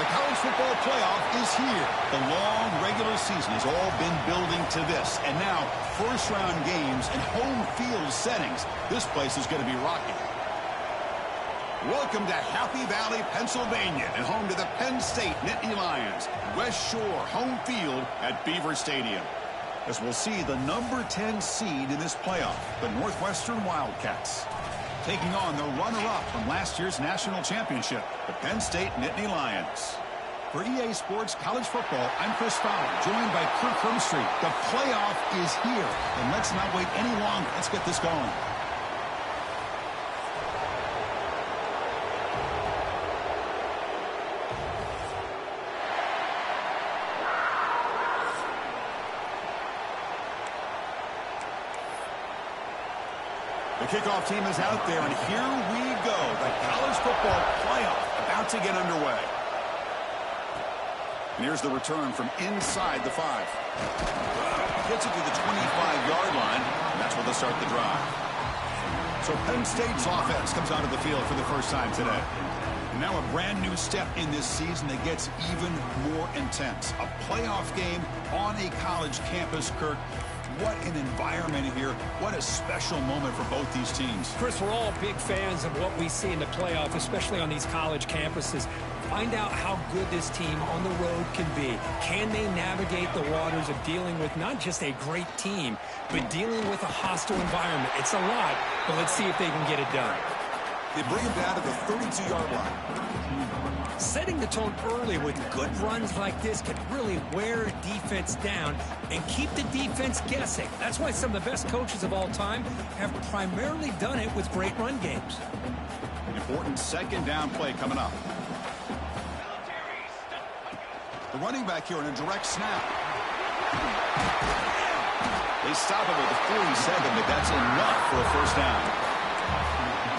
The college football playoff is here. The long regular season has all been building to this. And now, first-round games and home field settings. This place is going to be rocking. Welcome to Happy Valley, Pennsylvania, and home to the Penn State Nittany Lions. West Shore home field at Beaver Stadium. As we'll see the number 10 seed in this playoff, the Northwestern Wildcats, taking on the runner-up from last year's national championship, the Penn State Nittany Lions. For EA Sports College Football, I'm Chris Fowler, joined by Kirk Hermstreet. The playoff is here, and let's not wait any longer. Let's get this going. The kickoff team is out there, and here we go. The college football playoff about to get underway. And here's the return from inside the 5. Gets it to the 25-yard line, and that's where they'll start the drive. So Penn State's offense comes onto the field for the first time today. And now a brand new step in this season that gets even more intense. A playoff game on a college campus, Kirk. What an environment here. What a special moment for both these teams. Chris, we're all big fans of what we see in the playoff, especially on these college campuses. Find out how good this team on the road can be. Can they navigate the waters of dealing with not just a great team, but dealing with a hostile environment? It's a lot, but let's see if they can get it done. They bring him down to the 32-yard line. Setting the tone early with good runs like this can really wear a defense down and keep the defense guessing. That's why some of the best coaches of all time have primarily done it with great run games. Important second down play coming up. The running back here in a direct snap. They stop him at the 47, but that's enough for a first down.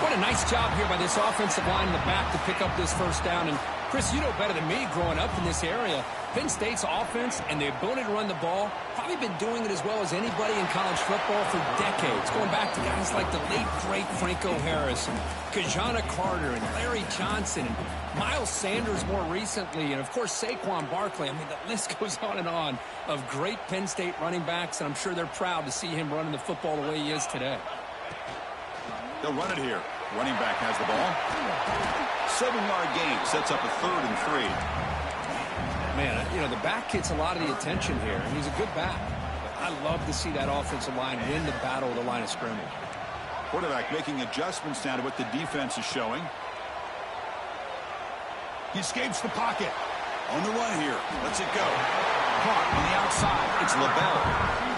What a nice job here by this offensive line in the back to pick up this first down. And Chris, you know better than me growing up in this area, Penn State's offense and the ability to run the ball, probably been doing it as well as anybody in college football for decades, going back to guys like the late, great Franco Harris, and Kajana Carter, and Larry Johnson, and Miles Sanders more recently, and, of course, Saquon Barkley. I mean, the list goes on and on of great Penn State running backs, and I'm sure they're proud to see him running the football the way he is today. They'll run it here. Running back has the ball. 7-yard gain sets up a 3rd and 3. Man, you know, the back gets a lot of the attention here, and he's a good back. I love to see that offensive line win the battle of the line of scrimmage. Quarterback making adjustments now to what the defense is showing. He escapes the pocket. On the run here. Lets it go. Caught on the outside. It's LaBelle.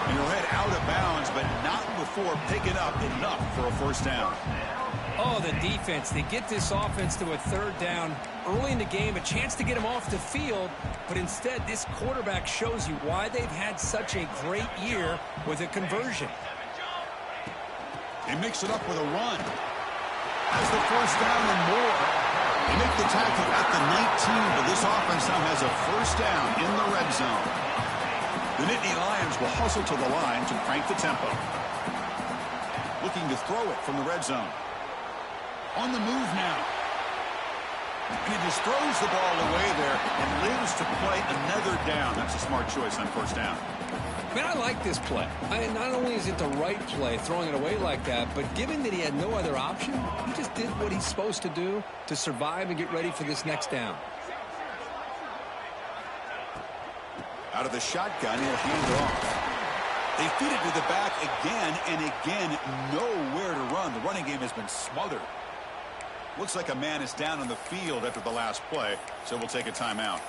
And he'll head out of bounds, but not before picking up enough for a first down. Oh, the defense. They get this offense to a 3rd down early in the game, a chance to get him off the field, but instead this quarterback shows you why they've had such a great year with a conversion. They mix it up with a run. Has the first down and more. They make the tackle at the 19, but this offense now has a first down in the red zone. The Nittany Lions will hustle to the line to crank the tempo. Looking to throw it from the red zone. On the move now. And he just throws the ball away there and lives to play another down. That's a smart choice on first down. Man, I like this play. Not only is it the right play, throwing it away like that, but given that he had no other option, he just did what he's supposed to do to survive and get ready for this next down. Out of the shotgun, he'll hand it off. They feed it to the back again and again. Nowhere to run. The running game has been smothered. Looks like a man is down on the field after the last play, so we'll take a timeout.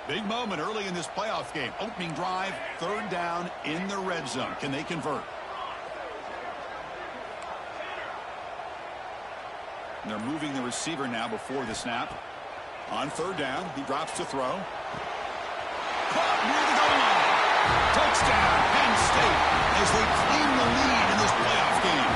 Big moment early in this playoff game. Opening drive, 3rd down in the red zone. Can they convert? And they're moving the receiver now before the snap. On 3rd down, he drops to throw. Caught near the goal line. Touchdown, Penn State, as they claim the lead in this playoff game.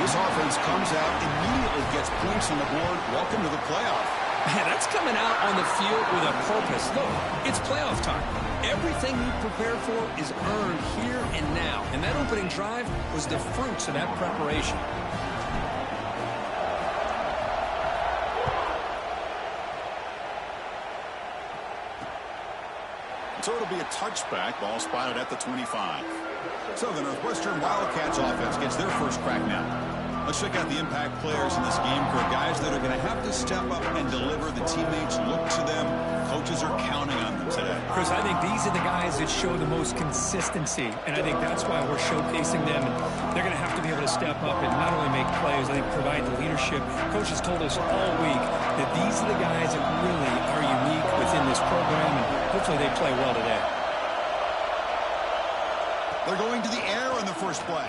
This offense comes out, immediately gets points on the board. Welcome to the playoff. Man, that's coming out on the field with a purpose. Look, it's playoff time. Everything you prepare for is earned here and now. And that opening drive was the fruits of that preparation. So it'll be a touchback. Ball spotted at the 25. So the Northwestern Wildcats offense gets their first crack now. Let's check out the impact players in this game for guys that are going to have to step up and deliver. The teammates look to them. Coaches are counting on them today. Chris, I think these are the guys that show the most consistency, and I think that's why we're showcasing them. And they're going to have to be able to step up and not only make plays, I think provide the leadership. Coaches told us all week that these are the guys that really are unique within this program, and hopefully they play well today. They're going to the air on the first play.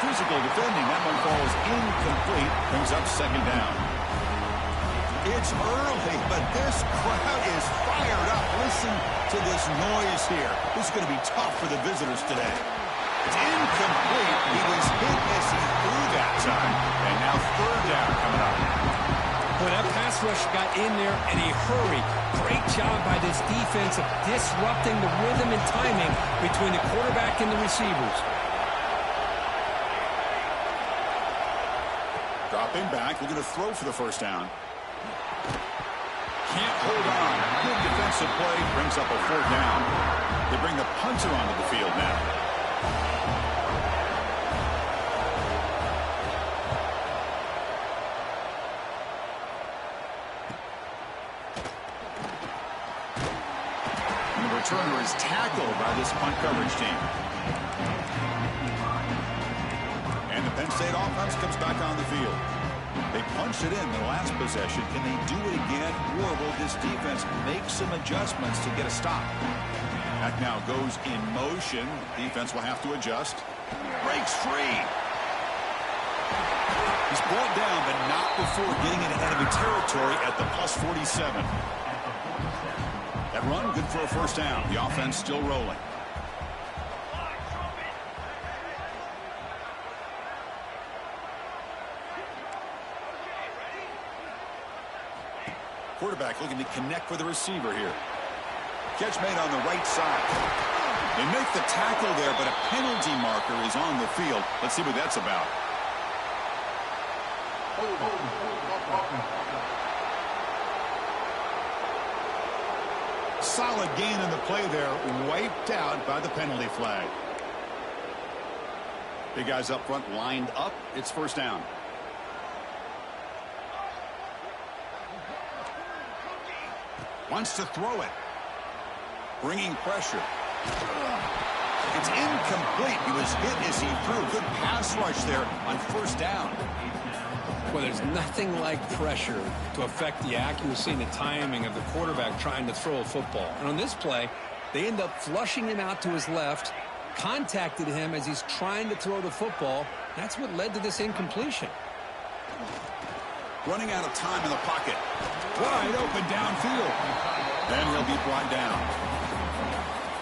Physical defending. That one falls incomplete. Brings up second down. It's early, but this crowd is fired up. Listen to this noise here. This is going to be tough for the visitors today. It's incomplete. He was hit as he threw that time. And now third down coming up. Boy, that pass rush got in there in a hurry. Great job by this defense of disrupting the rhythm and timing between the quarterback and the receivers. Dropping back, looking to throw for the first down. Can't hold on. Good defensive play, brings up a fourth down. They bring the punter onto the field now. And the returner is tackled by this punt coverage team. And the Penn State offense comes back on the field. They punched it in the last possession. Can they do it again, or will this defense make some adjustments to get a stop? That now goes in motion. Defense will have to adjust. Breaks free. He's brought down, but not before getting into enemy territory at the +47. That run, good for a first down. The offense still rolling. Quarterback looking to connect with the receiver here. Catch made on the right side. They make the tackle there, but a penalty marker is on the field. Let's see what that's about. Solid gain in the play there, wiped out by the penalty flag. Big guys up front lined up. It's first down. Wants to throw it. Bringing pressure. It's incomplete. He was hit as he threw. Good pass rush there on first down. Well, there's nothing like pressure to affect the accuracy and the timing of the quarterback trying to throw a football. And on this play, they end up flushing him out to his left, contacted him as he's trying to throw the football. That's what led to this incompletion. Running out of time in the pocket. Wide open downfield. And he'll be brought down.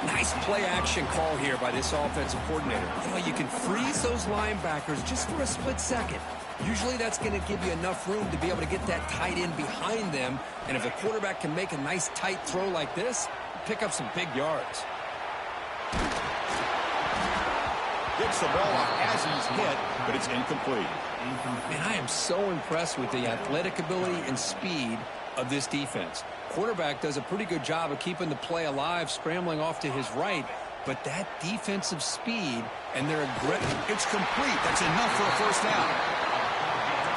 Nice play-action call here by this offensive coordinator. You know, you can freeze those linebackers just for a split second. Usually that's going to give you enough room to be able to get that tight end behind them. And if the quarterback can make a nice tight throw like this, pick up some big yards. Gets the ball off as he's hit, but it's incomplete. Man, I am so impressed with the athletic ability and speed of this defense. Quarterback does a pretty good job of keeping the play alive, scrambling off to his right, but that defensive speed and their aggressive... It's complete. That's enough for a first down.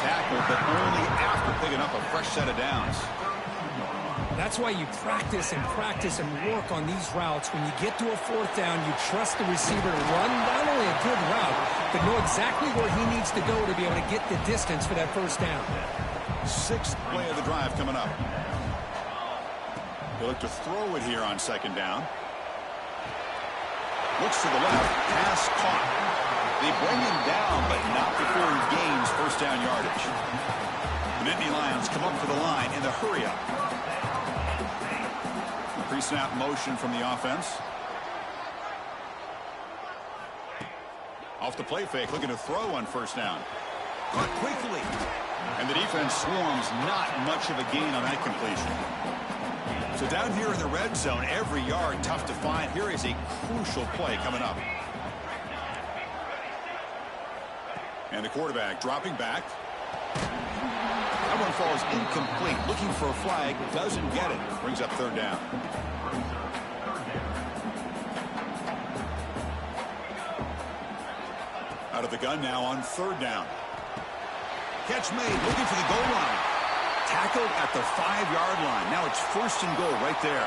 Tackle, but only after picking up a fresh set of downs. That's why you practice and work on these routes. When you get to a fourth down, you trust the receiver to run not only a good route, but know exactly where he needs to go to be able to get the distance for that first down. Sixth play of the drive coming up. They look to throw it here on second down. Looks to the left. Pass caught. They bring him down, but not before he gains first down yardage. The Nittany Lions come up for the line in the hurry-up. Pre-snap motion from the offense. Off the play fake, looking to throw on first down. Caught quickly. And the defense swarms, not much of a gain on that completion. So down here in the red zone, every yard tough to find. Here is a crucial play coming up. And the quarterback dropping back. That one falls incomplete. Looking for a flag. Doesn't get it. Brings up third down. Out of the gun now on third down. Catch made. Looking for the goal line. Tackled at the 5-yard line. Now it's first and goal right there.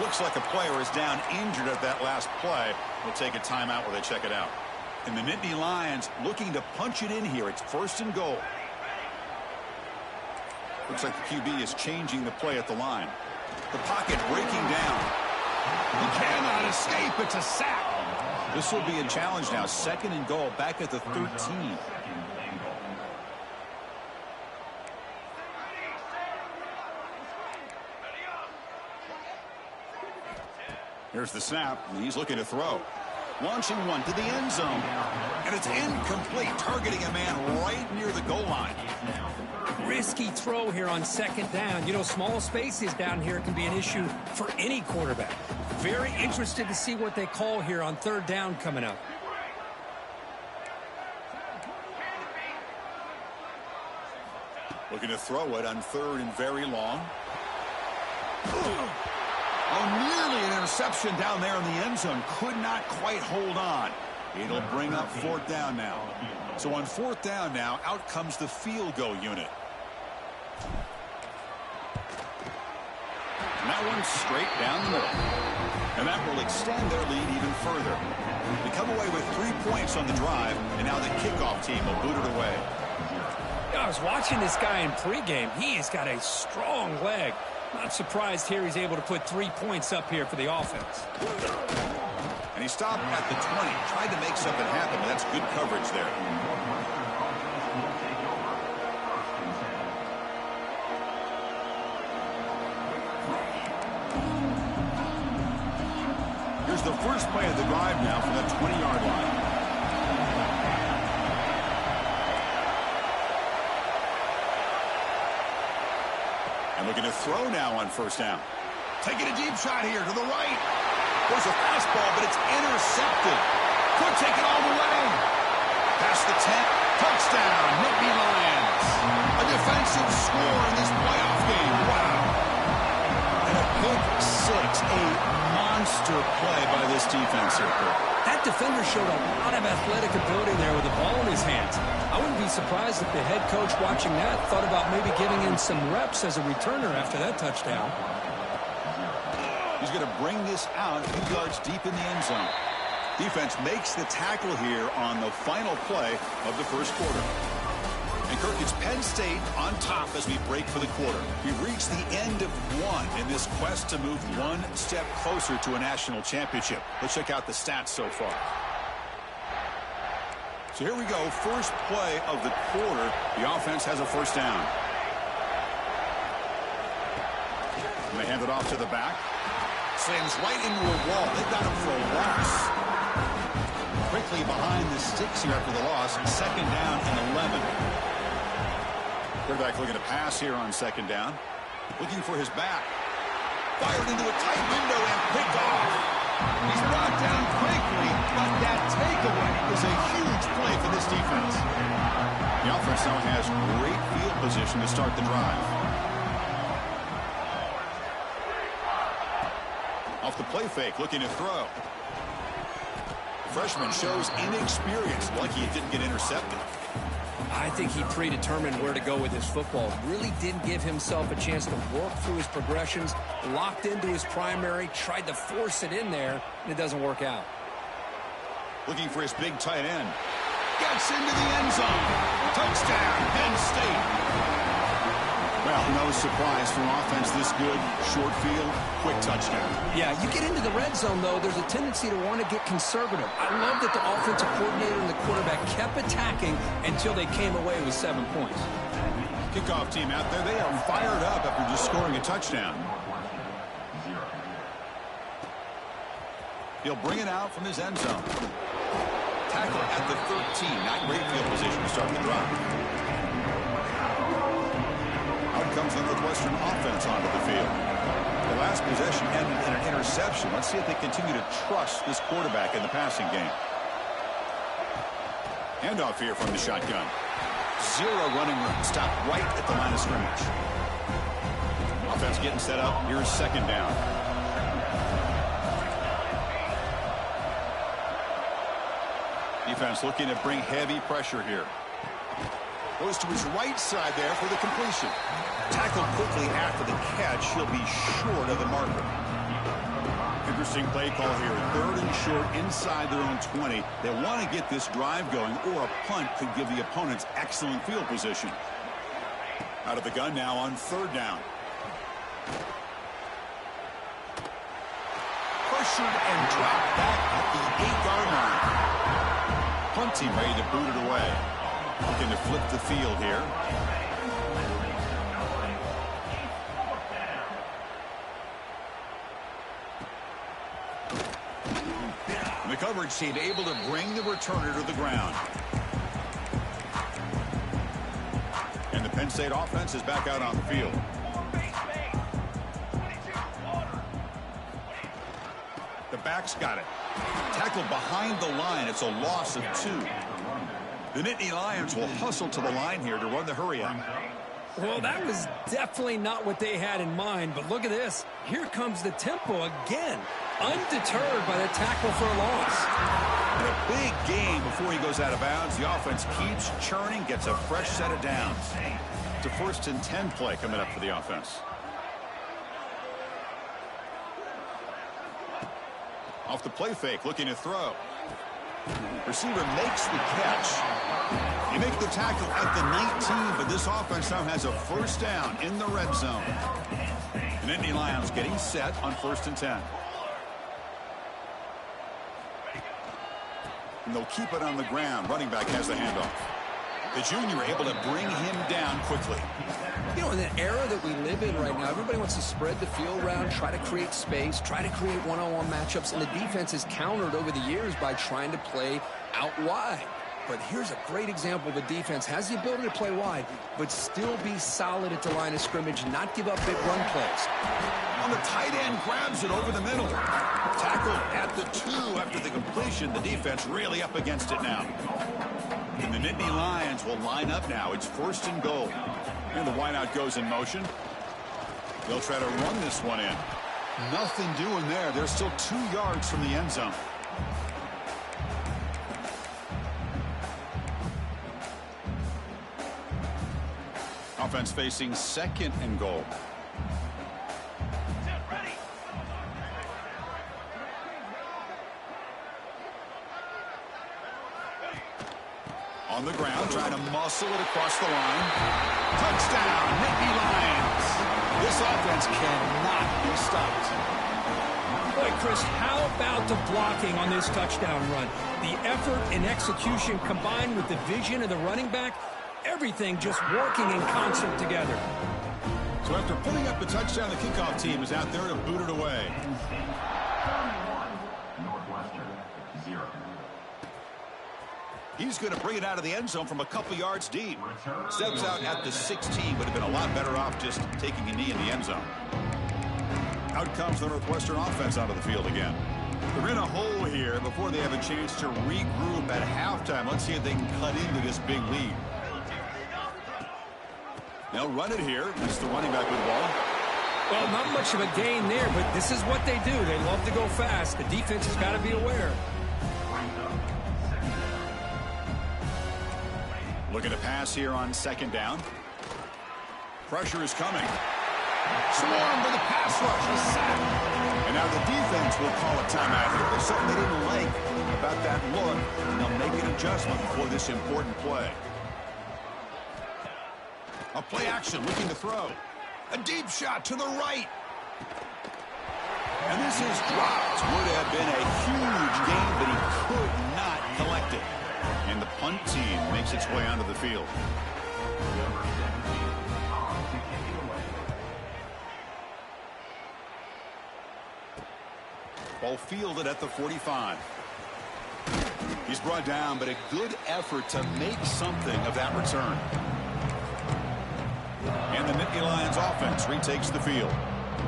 Looks like a player is down injured at that last play. We'll take a timeout while they check it out. And the Nittany Lions looking to punch it in here. It's first and goal. Looks like the QB is changing the play at the line. The pocket breaking down. He cannot escape. It's a sack. This will be a challenge now. Second and goal back at the 13. Here's the snap, and he's looking to throw. Launching one to the end zone. And it's incomplete, targeting a man right near the goal line. Risky throw here on second down. You know, small spaces down here can be an issue for any quarterback. Very interested to see what they call here on third down coming up. Looking to throw it on third and very long. Oh, nearly an interception down there in the end zone. Could not quite hold on. It'll bring up fourth down now. So on fourth down now, out comes the field goal unit. And that one's straight down the middle. And that will extend their lead even further. They come away with 3 points on the drive, and now the kickoff team will boot it away. I was watching this guy in pregame. He has got a strong leg. Not surprised here he's able to put 3 points up here for the offense. And he stopped at the 20. Tried to make something happen, but that's good coverage there. Here's the first play of the drive now from the 20-yard line. And looking to throw now on first down. Taking a deep shot here to the right. There's a fastball, but it's intercepted. Could take it all the way. Past the 10. Touchdown, Nittany Lions. A defensive score in this playoff game. Wow. And a pick six. A monster play by this defense here. That defender showed a lot of athletic ability there with the ball in his hands. I wouldn't be surprised if the head coach watching that thought about maybe giving him some reps as a returner after that touchdown. He's going to bring this out a few yards deep in the end zone. Defense makes the tackle here on the final play of the first quarter. And Kirk, it's Penn State on top as we break for the quarter. We've reached the end of one in this quest to move one step closer to a national championship. Let's check out the stats so far. So here we go. First play of the quarter. The offense has a first down. And they hand it off to the back. Slams right into a wall. They've got him for a loss. Quickly behind the sticks here after the loss. Second down and 11. Quarterback looking to pass here on second down. Looking for his back. Fired into a tight window and picked off. He's brought down quickly, but that takeaway is a huge play for this defense. The offense now has great field position to start the drive. Off the play fake, looking to throw. The freshman shows inexperience, lucky it didn't get intercepted. I think he predetermined where to go with his football. Really didn't give himself a chance to work through his progressions, locked into his primary, tried to force it in there, and it doesn't work out. Looking for his big tight end. Gets into the end zone. Touchdown, Penn State. Well, no surprise from offense this good. Short field, quick touchdown. Yeah, you get into the red zone, though, there's a tendency to want to get conservative. I love that the offensive coordinator and the quarterback kept attacking until they came away with 7 points. Kickoff team out there, they are fired up after just scoring a touchdown. He'll bring it out from his end zone. Tackle at the 13. Not great field position to start the drive. Out comes the Northwestern offense onto the field. The last possession ended in an interception. Let's see if they continue to trust this quarterback in the passing game. Handoff here from the shotgun. Zero running room. Stop right at the line of scrimmage. Offense getting set up. Here's second down. Defense looking to bring heavy pressure here. Goes to his right side there for the completion. Tackled quickly after the catch. He'll be short of the marker. Interesting play call here. 3rd and short inside their own 20. They want to get this drive going, or a punt could give the opponents excellent field position. Out of the gun now on 3rd down. Pressured and dropped back at the 8-yard line. Punt team ready to boot it away. Looking to flip the field here. The coverage team able to bring the returner to the ground. And the Penn State offense is back out on the field. The back's got it. Tackled behind the line. It's a loss of 2. The Nittany Lions will hustle to the line here to run the hurry up. Well, that was definitely not what they had in mind, but look at this. Here comes the tempo again, undeterred by the tackle for a loss. And a big game before he goes out of bounds. The offense keeps churning, gets a fresh set of downs. It's a 1st and 10 play coming up for the offense. Off the play fake, looking to throw. Receiver makes the catch. They make the tackle at the 19, but this offense now has a 1st down in the red zone. And Nittany Lions getting set on 1st and 10. And they'll keep it on the ground. Running back has the handoff. The junior able to bring him down quickly. You know, in the era that we live in right now, everybody wants to spread the field around, try to create space, try to create one-on-one matchups, and the defense is countered over the years by trying to play out wide. But here's a great example. The defense has the ability to play wide, but still be solid at the line of scrimmage, not give up big run plays. On the tight end, grabs it over the middle. Tackled at the 2 after the completion. The defense really up against it now. And the Nittany Lions will line up now. It's 1st and goal. And the wideout goes in motion. They'll try to run this one in. Nothing doing there. They're still 2 yards from the end zone. Offense facing 2nd and goal. On the ground, trying to muscle it across the line. Touchdown, Nittany Lions. This offense cannot be stopped. Boy, Chris, how about the blocking on this touchdown run? The effort and execution combined with the vision of the running back, everything just working in concert together. So after putting up the touchdown, the kickoff team is out there to boot it away. He's going to bring it out of the end zone from a couple yards deep. Steps out at the 16, would have been a lot better off just taking a knee in the end zone. Out comes the Northwestern offense onto the field again. They're in a hole here before they have a chance to regroup at halftime. Let's see if they can cut into this big lead. They'll run it here. It's the running back with the ball. Well, not much of a gain there, but this is what they do. They love to go fast. The defense has got to be aware. Looking to pass here on 2nd down. Pressure is coming. Swarm for the pass rush. A sack. And now the defense will call a timeout here. There's something they didn't like about that look. And they'll make an adjustment for this important play. A play action looking to throw. A deep shot to the right. And this is dropped. Would have been a huge gain, but he could not collect it. And the punt team makes its way onto the field. Ball fielded at the 45. He's brought down, but a good effort to make something of that return. And the Nittany Lions offense retakes the field.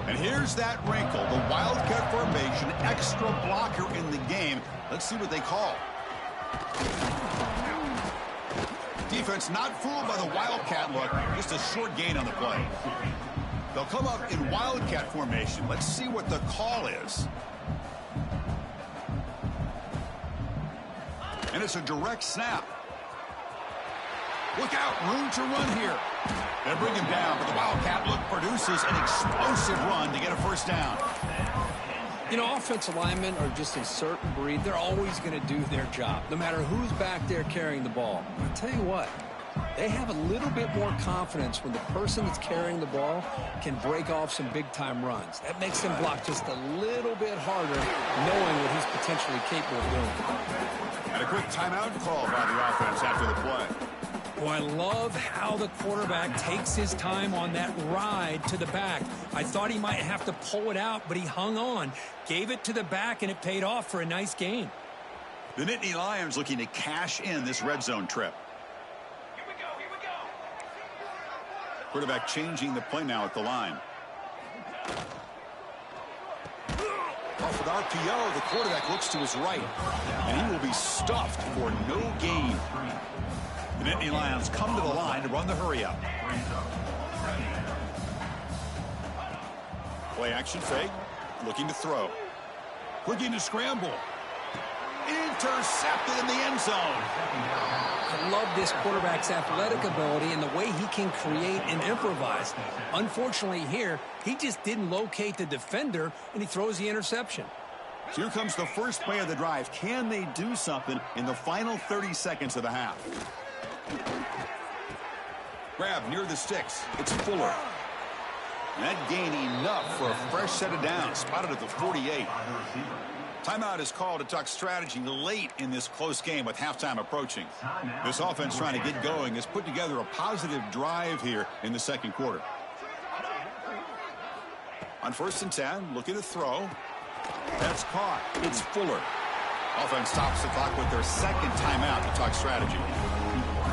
And here's that wrinkle, the Wildcat formation, extra blocker in the game. Let's see what they call. Defense not fooled by the Wildcat look, just a short gain on the play. They'll come up in Wildcat formation. Let's see what the call is. And it's a direct snap. Look out, room to run here. They'll bring him down, but the Wildcat look produces an explosive run to get a first down. You know, offensive linemen are just a certain breed. They're always going to do their job, no matter who's back there carrying the ball. I'll tell you what, they have a little bit more confidence when the person that's carrying the ball can break off some big-time runs. That makes them block just a little bit harder, knowing what he's potentially capable of doing. And a quick timeout call by the offense after the play. Oh, I love how the quarterback takes his time on that ride to the back. I thought he might have to pull it out, but he hung on, gave it to the back, and it paid off for a nice gain. The Nittany Lions looking to cash in this red zone trip. Here we go. Quarterback changing the play now at the line. Off with RPO, the quarterback looks to his right, and he will be stuffed for no gain. The Nittany Lions come to the line to run the hurry up. Play action fake, looking to throw. Looking to scramble. Intercepted in the end zone. I love this quarterback's athletic ability and the way he can create and improvise. Unfortunately here, he just didn't locate the defender, and he throws the interception. So here comes the first play of the drive. Can they do something in the final 30 seconds of the half? Grab near the sticks. It's Fuller. And that gain enough for a fresh set of downs. Spotted at the 48. Timeout is called to talk strategy late in this close game with halftime approaching. This offense trying to get going has put together a positive drive here in the second quarter. On 1st and 10, looking to throw. That's caught. It's Fuller. Offense stops the clock with their second timeout to talk strategy.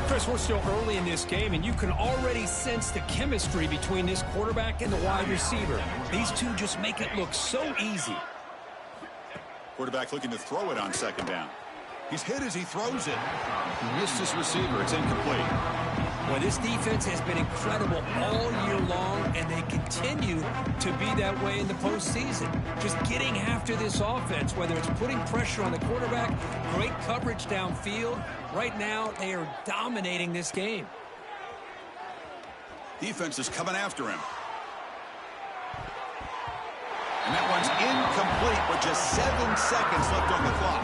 Chris, we're still early in this game, and you can already sense the chemistry between this quarterback and the wide receiver. These two just make it look so easy. Quarterback looking to throw it on 2nd down. He's hit as he throws it. He missed his receiver. It's incomplete. Well, this defense has been incredible all year long, and they continue to be that way in the postseason. Just getting after this offense, whether it's putting pressure on the quarterback, great coverage downfield. Right now, they are dominating this game. Defense is coming after him. And that one's incomplete with just 7 seconds left on the clock.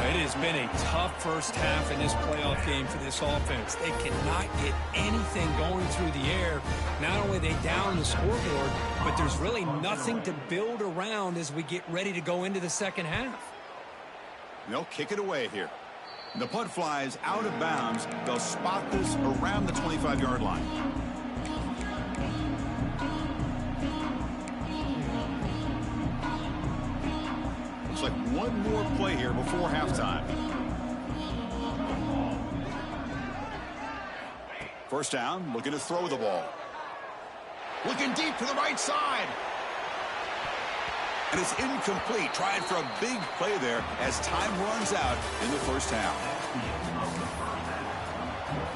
It has been a tough first half in this playoff game for this offense. They cannot get anything going through the air. Not only are they down the scoreboard, but there's really nothing to build around as we get ready to go into the second half. They'll kick it away here. The punt flies out of bounds. They'll spot this around the 25-yard line. Like one more play here before halftime. 1st down, looking to throw the ball. Looking deep to the right side. And it's incomplete. Tried for a big play there as time runs out in the first half.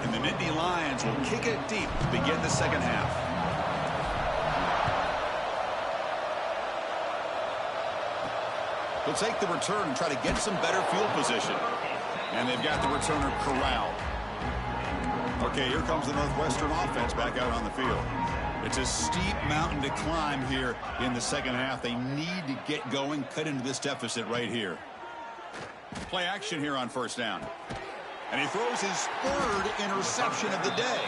And the Nittany Lions will kick it deep to begin the second half. They'll take the return and try to get some better field position. And they've got the returner corralled. Okay, here comes the Northwestern offense back out on the field. It's a steep mountain to climb here in the second half. They need to get going, cut into this deficit right here. Play action here on 1st down. And he throws his 3rd interception of the day.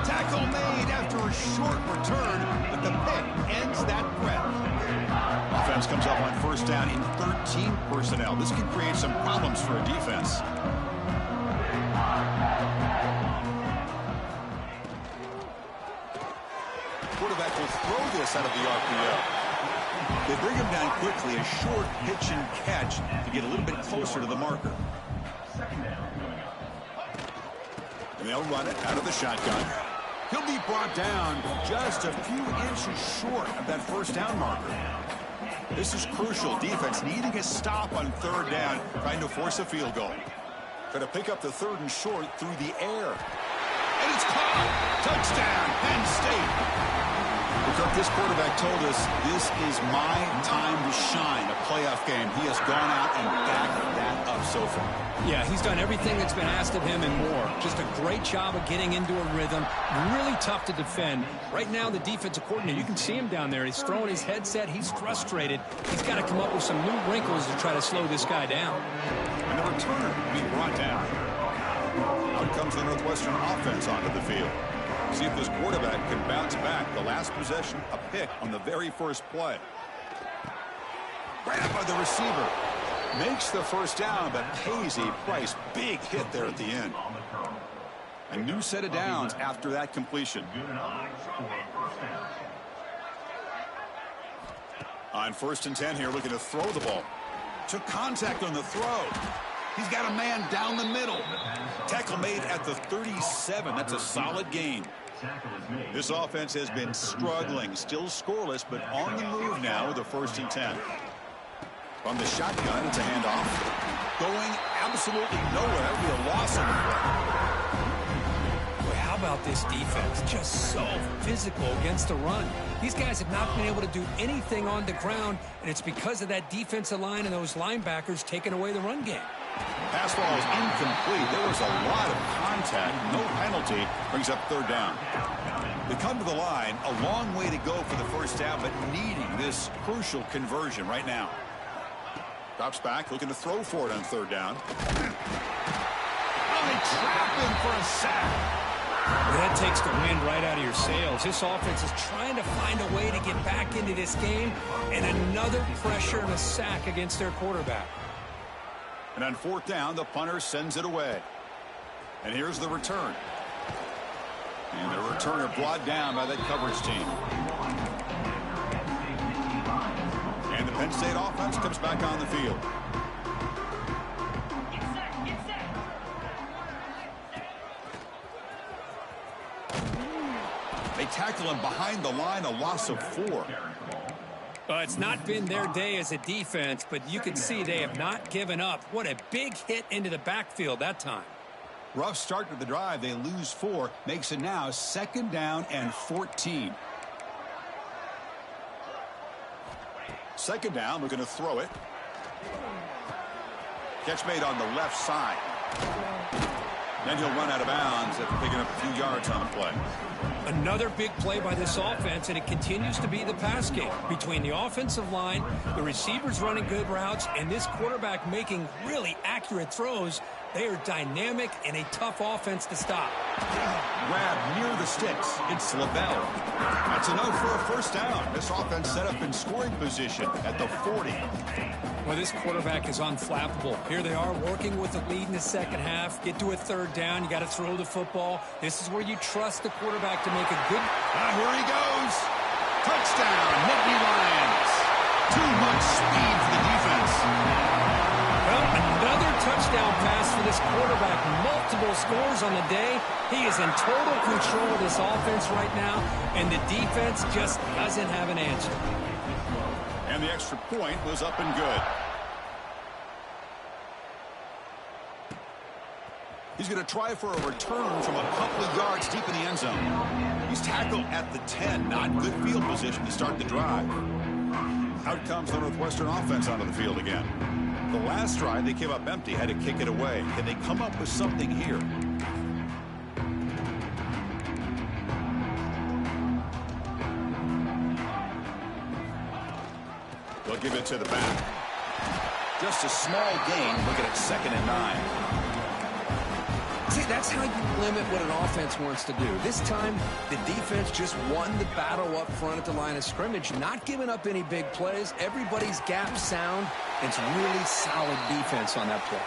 Tackle made after a short return, but the pick ends that threat. Offense comes up on 1st down in 13 personnel. This can create some problems for a defense. Quarterback will throw this out of the RPO. They bring him down quickly, a short pitch and catch to get a little bit closer to the marker. And they'll run it out of the shotgun. He'll be brought down just a few inches short of that 1st down marker. This is crucial. Defense needing a stop on 3rd down, trying to force a field goal. Going to pick up the 3rd and short through the air. And it's caught. Touchdown, Penn State. Cook, this quarterback told us this is my time to shine, a playoff game. He has gone out and backed that up so far. Yeah, he's done everything that's been asked of him and more. Just a great job of getting into a rhythm. Really tough to defend. Right now, the defensive coordinator, you can see him down there. He's throwing his headset. He's frustrated. He's got to come up with some new wrinkles to try to slow this guy down. And the returner being brought down. Out comes the Northwestern offense onto the field. See if this quarterback can bounce back. The last possession, a pick on the very first play. Grabbed by the receiver. Makes the first down, but pays a price. Big hit there at the end. A new set of downs after that completion. On 1st and 10 here, looking to throw the ball. Took contact on the throw. He's got a man down the middle. Tackle made at the 37. That's a solid gain. This offense has been struggling, still scoreless, but on the move now with a 1st and 10. From the shotgun, it's a handoff. Going absolutely nowhere. That would be a loss on the play. Boy, how about this defense? Just so physical against the run. These guys have not been able to do anything on the ground, and it's because of that defensive line and those linebackers taking away the run game. Pass ball is incomplete. There was a lot of contact. No penalty. Brings up 3rd down. They come to the line. A long way to go for the first down, but needing this crucial conversion right now. Drops back, looking to throw for it on 3rd down. Oh, they trap him for a sack. Well, that takes the wind right out of your sails. This offense is trying to find a way to get back into this game, and another pressure and a sack against their quarterback. And on 4th down, the punter sends it away. And here's the return. And the returner brought down by that coverage team. And the Penn State offense comes back on the field. They tackle him behind the line, a loss of 4. It's not been their day as a defense, but you can see they have not given up. What a big hit into the backfield that time. Rough start to the drive. They lose 4. Makes it now 2nd down and 14. 2nd down, looking to throw it. Catch made on the left side. Then he'll run out of bounds after picking up a few yards on the play. Another big play by this offense, and it continues to be the pass game. Between the offensive line, the receivers running good routes, and this quarterback making really accurate throws, they are dynamic and a tough offense to stop. Grab near the sticks. It's LaBelle. That's enough for a first down. This offense set up in scoring position at the 40. Well, this quarterback is unflappable. Here they are working with the lead in the second half. Get to a 3rd down. You got to throw the football. This is where you trust the quarterback to make a good... Here he goes. Touchdown, Nittany Lions. Too much speed for the defense. Well, another touchdown pass for this quarterback. Multiple scores on the day. He is in total control of this offense right now, and the defense just doesn't have an answer. And the extra point was up and good. He's going to try for a return from a couple of yards deep in the end zone. He's tackled at the 10. Not good field position to start the drive. Out comes the Northwestern offense onto the field again. The last drive, they came up empty, had to kick it away. Can they come up with something here? They'll give it to the back. Just a small gain. Looking at 2nd and 9. See, that's how you limit what an offense wants to do. This time, the defense just won the battle up front at the line of scrimmage, not giving up any big plays. Everybody's gap sound. It's really solid defense on that play.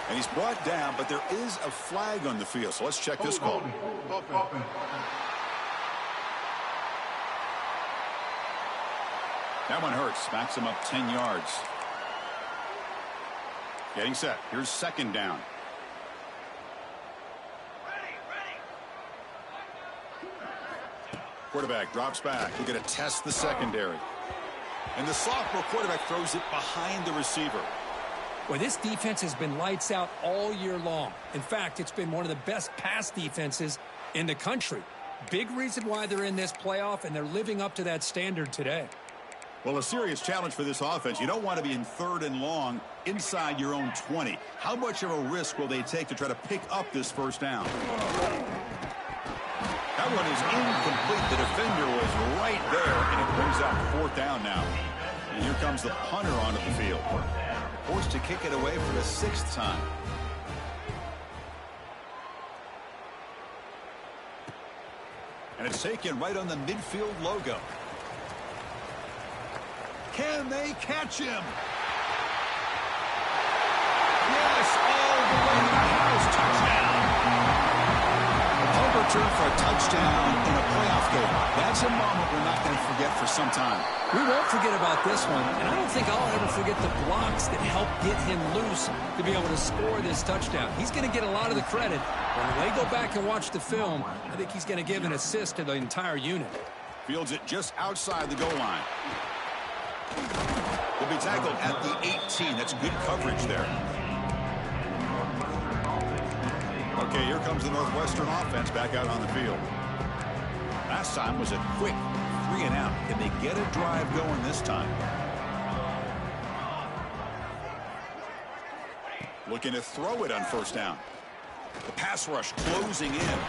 And he's brought down, but there is a flag on the field. So let's check this call. That one hurts. Smacks him up 10 yards. Getting set. Here's 2nd down. Quarterback drops back. We're going to test the secondary. And the sophomore quarterback throws it behind the receiver. Well, this defense has been lights out all year long. In fact, it's been one of the best pass defenses in the country. Big reason why they're in this playoff, and they're living up to that standard today. Well, a serious challenge for this offense. You don't want to be in 3rd and long inside your own 20. How much of a risk will they take to try to pick up this first down? That one is incomplete. The defender was right there, and it brings up 4th down now. And here comes the punter onto the field. Forced to kick it away for the 6th time. And it's taken right on the midfield logo. Can they catch him? Yes, all the way to the house. Touchdown. A punt return for a touchdown in a playoff game. That's a moment we're not going to forget for some time. We won't forget about this one, and I don't think I'll ever forget the blocks that helped get him loose to be able to score this touchdown. He's going to get a lot of the credit. When they go back and watch the film, I think he's going to give an assist to the entire unit. Fields it just outside the goal line. Will be tackled at the 18. That's good coverage there. Okay, here comes the Northwestern offense back out on the field. Last time was a quick 3 and out. Can they get a drive going this time? Looking to throw it on 1st down. The pass rush closing in.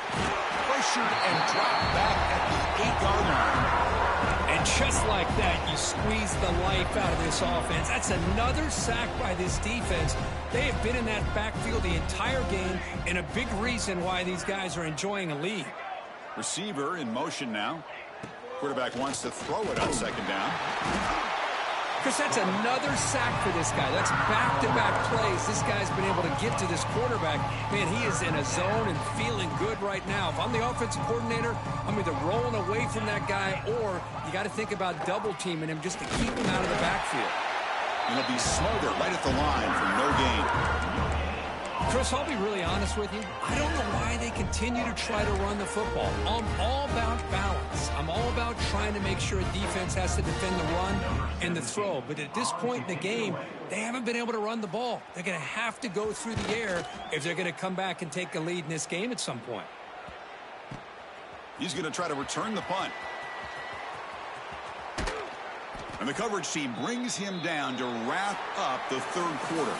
Pressured and dropped back at the 8-yard line. And just like that, you squeeze the life out of this offense. That's another sack by this defense. They have been in that backfield the entire game, and a big reason why these guys are enjoying a lead. Receiver in motion now. Quarterback wants to throw it on 2nd down. Chris, that's another sack for this guy. That's back-to-back plays. This guy's been able to get to this quarterback. Man, he is in a zone and feeling good right now. If I'm the offensive coordinator, I'm either rolling away from that guy, or you got to think about double-teaming him just to keep him out of the backfield. And he'll be smothered right at the line for no gain. Chris, I'll be really honest with you. I don't know why they continue to try to run the football. I'm all about balance. I'm all about trying to make sure a defense has to defend the run and the throw. But at this point in the game, they haven't been able to run the ball. They're going to have to go through the air if they're going to come back and take a lead in this game at some point. He's going to try to return the punt. And the coverage team brings him down to wrap up the 3rd quarter.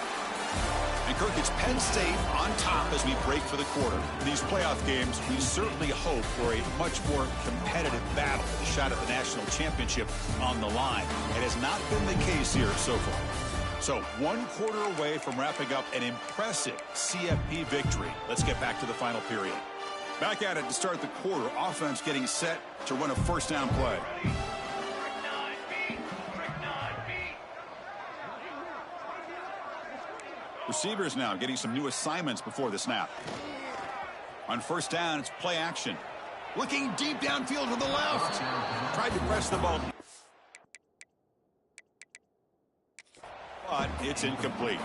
And Kirk, it's Penn State on top as we break for the quarter. In these playoff games, we certainly hope for a much more competitive battle, a shot at the national championship on the line. It has not been the case here so far. So 1 quarter away from wrapping up an impressive CFP victory. Let's get back to the final period. Back at it to start the quarter. Offense getting set to run a 1st down play. Receivers now getting some new assignments before the snap. On 1st down, it's play action. Looking deep downfield to the left. Tried to press the ball. But it's incomplete.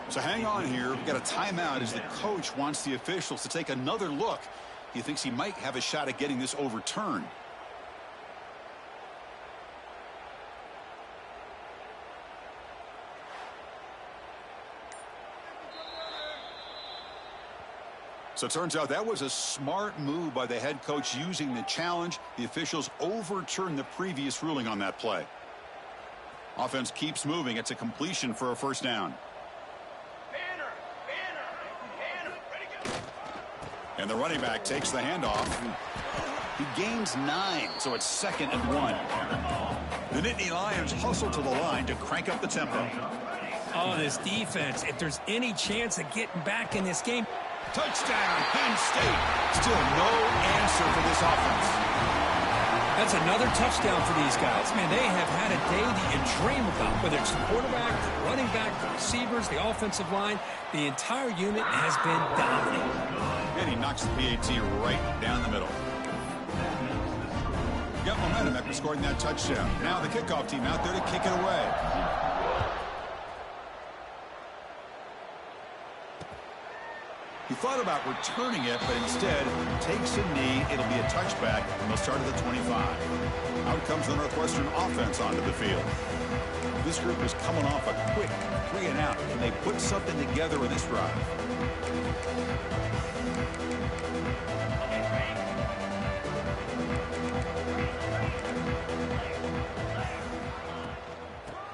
So hang on here. We've got a timeout as the coach wants the officials to take another look. He thinks he might have a shot at getting this overturned. So it turns out that was a smart move by the head coach using the challenge. The officials overturned the previous ruling on that play. Offense keeps moving. It's a completion for a 1st down. And the running back takes the handoff. He gains 9, so it's 2nd and 1. The Nittany Lions hustle to the line to crank up the tempo. Oh, this defense, if there's any chance of getting back in this game. Touchdown, Penn State. Still no answer for this offense. That's another touchdown for these guys. Man, they have had a day that you dream about, whether it's the quarterback, the running back, the receivers, the offensive line. The entire unit has been dominant. And he knocks the PAT right down the middle. Got momentum after scoring that touchdown. Now the kickoff team out there to kick it away. He thought about returning it, but instead takes a knee. It'll be a touchback, and they'll start at the 25. Out comes the Northwestern offense onto the field. This group is coming off a quick 3-and-out. Can they put something together in this drive?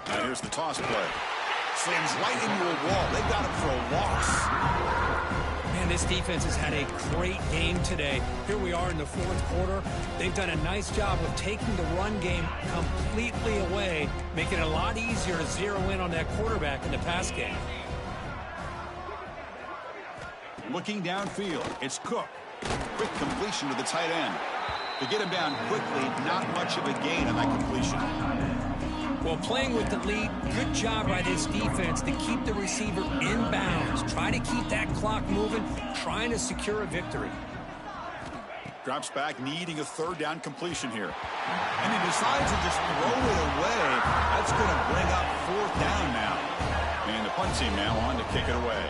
Now here's the toss play. Slams right into a wall. They got him for a loss. Man, this defense has had a great game today. Here we are in the fourth quarter. They've done a nice job of taking the run game completely away, making it a lot easier to zero in on that quarterback in the pass game. Looking downfield, it's Cook. Quick completion to the tight end. To get him down quickly, not much of a gain on that completion. Well, playing with the lead, good job by this defense to keep the receiver in bounds. Try to keep that clock moving, trying to secure a victory. Drops back, needing a third down completion here. And he decides to just throw it away. That's going to bring up fourth down now. And the punt team now on to kick it away.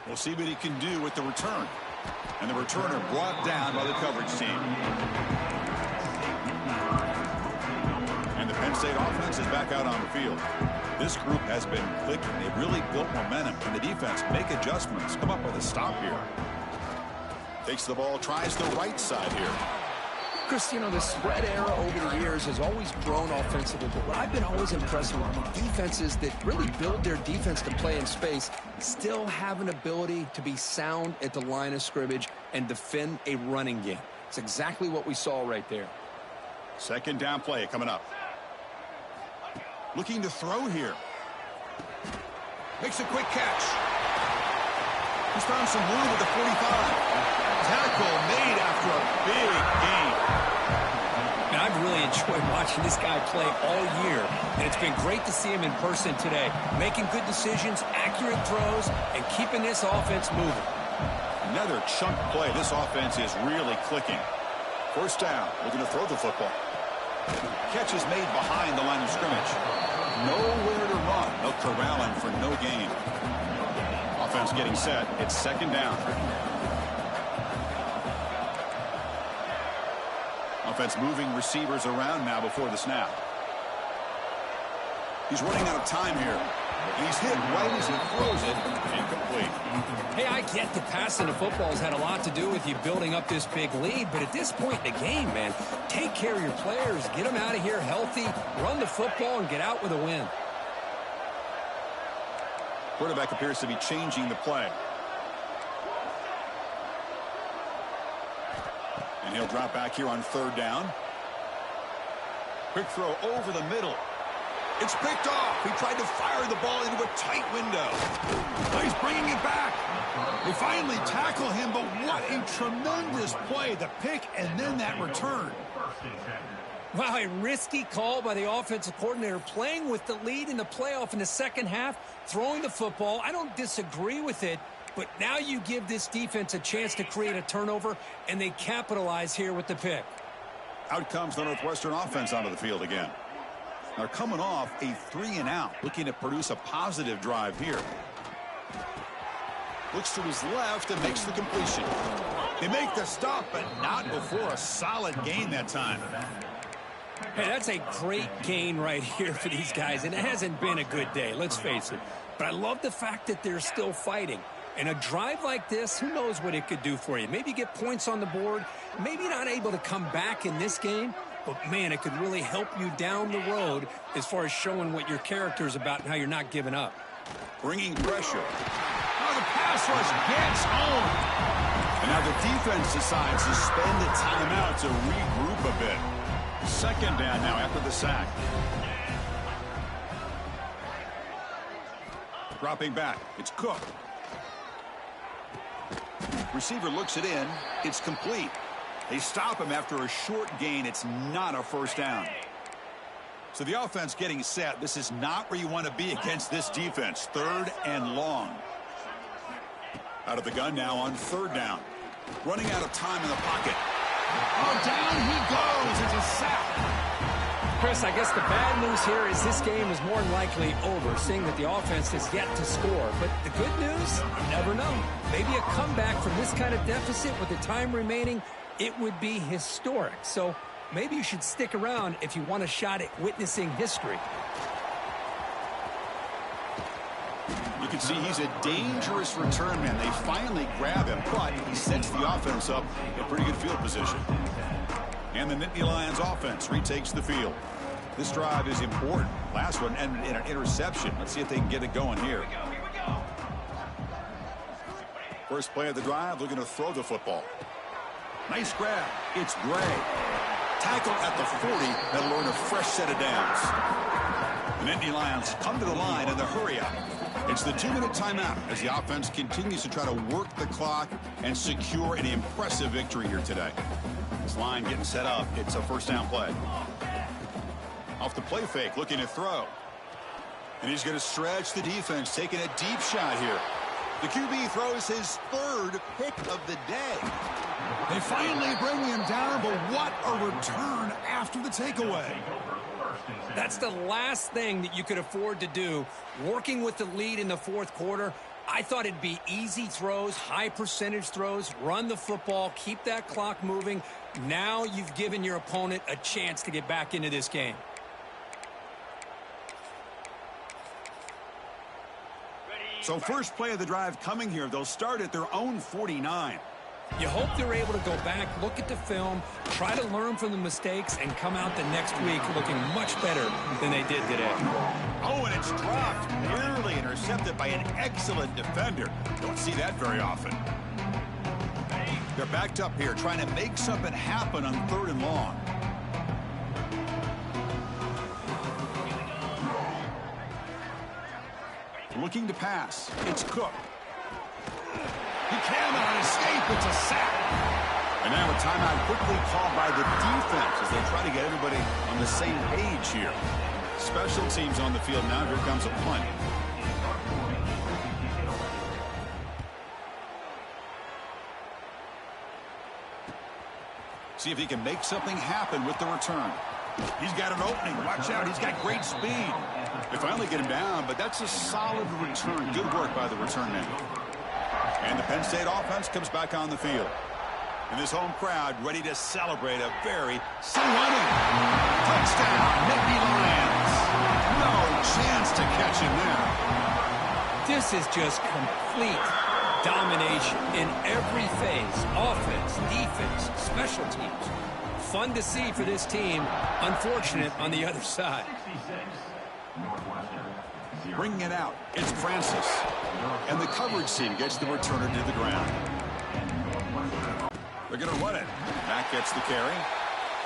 We'll see what he can do with the return. And the returner brought down by the coverage team. And the Penn State offense is back out on the field. This group has been clicking. They've really built momentum. And the defense make adjustments. Come up with a stop here. Takes the ball, tries the right side here. Chris, you know, the spread era over the years has always grown offensively, but what I've been always impressed with are defenses that really build their defense to play in space, still have an ability to be sound at the line of scrimmage and defend a running game. It's exactly what we saw right there. Second down play coming up. Looking to throw here. Makes a quick catch. He's found some room at the 45. Tackle made after a big gain. And I've really enjoyed watching this guy play all year, and it's been great to see him in person today, making good decisions, accurate throws, and keeping this offense moving. Another chunk play. This offense is really clicking. First down, looking to throw the football. Catch is made behind the line of scrimmage. Nowhere to run. They'll corral him for no gain. Offense getting set. It's second down. Offense moving receivers around now before the snap. He's running out of time here. He's hit right as he throws it. Incomplete. Hey, I get the passing the football has had a lot to do with you building up this big lead, but at this point in the game, man, take care of your players. Get them out of here healthy, run the football, and get out with a win. Quarterback appears to be changing the play. And he'll drop back here on third down. Quick throw over the middle. It's picked off. He tried to fire the ball into a tight window. Now he's bringing it back. They finally tackle him, but what a tremendous play. The pick and then that return. Wow, a risky call by the offensive coordinator, playing with the lead in the playoff in the second half, throwing the football. I don't disagree with it, but now you give this defense a chance to create a turnover, and they capitalize here with the pick. Out comes the Northwestern offense onto the field again. They're coming off a 3-and-out, looking to produce a positive drive here. Looks to his left and makes the completion. They make the stop, but not before a solid gain that time. Hey, that's a great gain right here for these guys, and it hasn't been a good day, let's face it. But I love the fact that they're still fighting. And a drive like this, who knows what it could do for you. Maybe get points on the board, maybe not able to come back in this game, but, man, it could really help you down the road as far as showing what your character is about and how you're not giving up. Bringing pressure. Now the pass rush gets home. And now the defense decides to spend a timeout to regroup a bit. Second down now after the sack. Dropping back. It's Cook. Receiver looks it in. It's complete. They stop him after a short gain. It's not a first down. So the offense getting set. This is not where you want to be against this defense. Third and long. Out of the gun now on third down. Running out of time in the pocket. Oh, down he goes. It's a sack. Chris, I guess the bad news here is this game is more than likely over, seeing that the offense has yet to score. But the good news, you never know. Maybe a comeback from this kind of deficit with the time remaining it would be historic. So maybe you should stick around if you want a shot at witnessing history. You can see he's a dangerous return man. They finally grab him, but he sets the offense up in pretty good field position. And the Nittany Lions offense retakes the field. This drive is important. Last one ended in an interception. Let's see if they can get it going here. First play of the drive, looking to throw the football. Nice grab. It's Gray. Tackle at the 40. That'll earn a fresh set of downs. The Nittany Lions come to the line in the hurry-up. It's the 2-minute timeout as the offense continues to try to work the clock and secure an impressive victory here today. This line getting set up. It's a first down play. Off the play fake, looking to throw. And he's going to stretch the defense, taking a deep shot here. The QB throws his third pick of the day. They finally bring him down, but what a return after the takeaway. That's the last thing that you could afford to do. Working with the lead in the fourth quarter, I thought it'd be easy throws, high percentage throws, run the football, keep that clock moving. Now you've given your opponent a chance to get back into this game. So first play of the drive coming here. They'll start at their own 49. You hope they're able to go back, look at the film, try to learn from the mistakes, and come out the next week looking much better than they did today. Oh, and it's dropped. Nearly intercepted by an excellent defender. Don't see that very often. They're backed up here, trying to make something happen on 3rd and long. Looking to pass. It's Cook. He cannot escape. It's a sack. And now a timeout quickly called by the defense as they try to get everybody on the same page here. Special teams on the field now. Here comes a punt. See if he can make something happen with the return. He's got an opening. Watch out. He's got great speed. They finally get him down, but that's a solid return. Good work by the return man. And the Penn State offense comes back on the field. And this home crowd ready to celebrate a very running. Touchdown, Nittany Lions. No chance to catch him there. This is just complete domination in every phase. Offense, defense, special teams. Fun to see for this team. Unfortunate on the other side. Bringing it out, it's Francis. And the coverage team gets the returner to the ground. They're going to run it. Back gets the carry.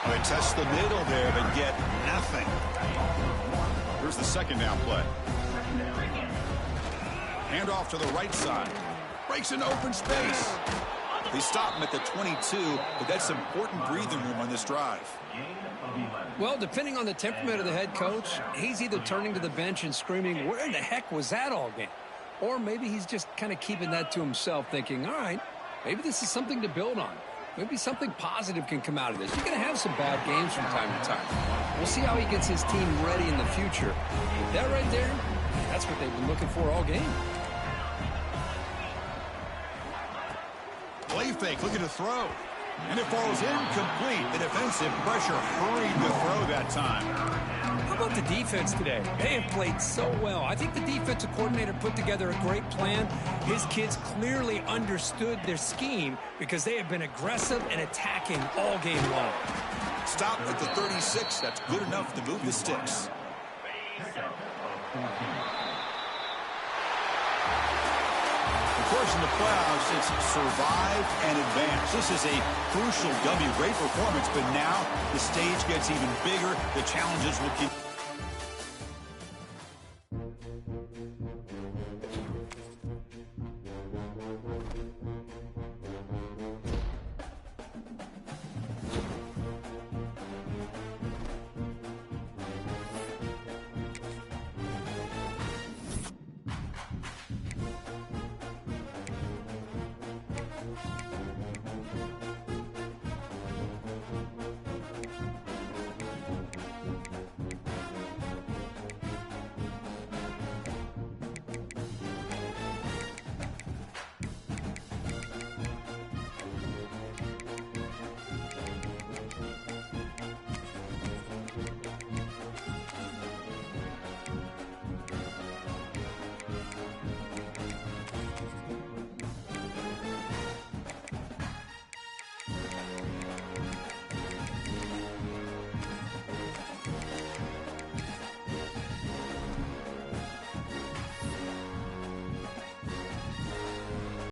They test the middle there, but get nothing. Here's the second down play. Hand off to the right side. Breaks into open space. They stop him at the 22, but that's important breathing room on this drive. Well, depending on the temperament of the head coach, he's either turning to the bench and screaming, where in the heck was that all game? Or maybe he's just kind of keeping that to himself, thinking, all right, maybe this is something to build on. Maybe something positive can come out of this. You're going to have some bad games from time to time. We'll see how he gets his team ready in the future. That right there, that's what they've been looking for all game. Play fake, looking to throw. And it falls incomplete. The defensive pressure hurried the throw that time. How about the defense today? They have played so well. I think the defensive coordinator put together a great plan. His kids clearly understood their scheme because they have been aggressive and attacking all game long. Stop at the 36. That's good enough to move the sticks. Of course, in the playoffs, it's survive and advance. This is a crucial W. Great performance, but now the stage gets even bigger. The challenges will keep.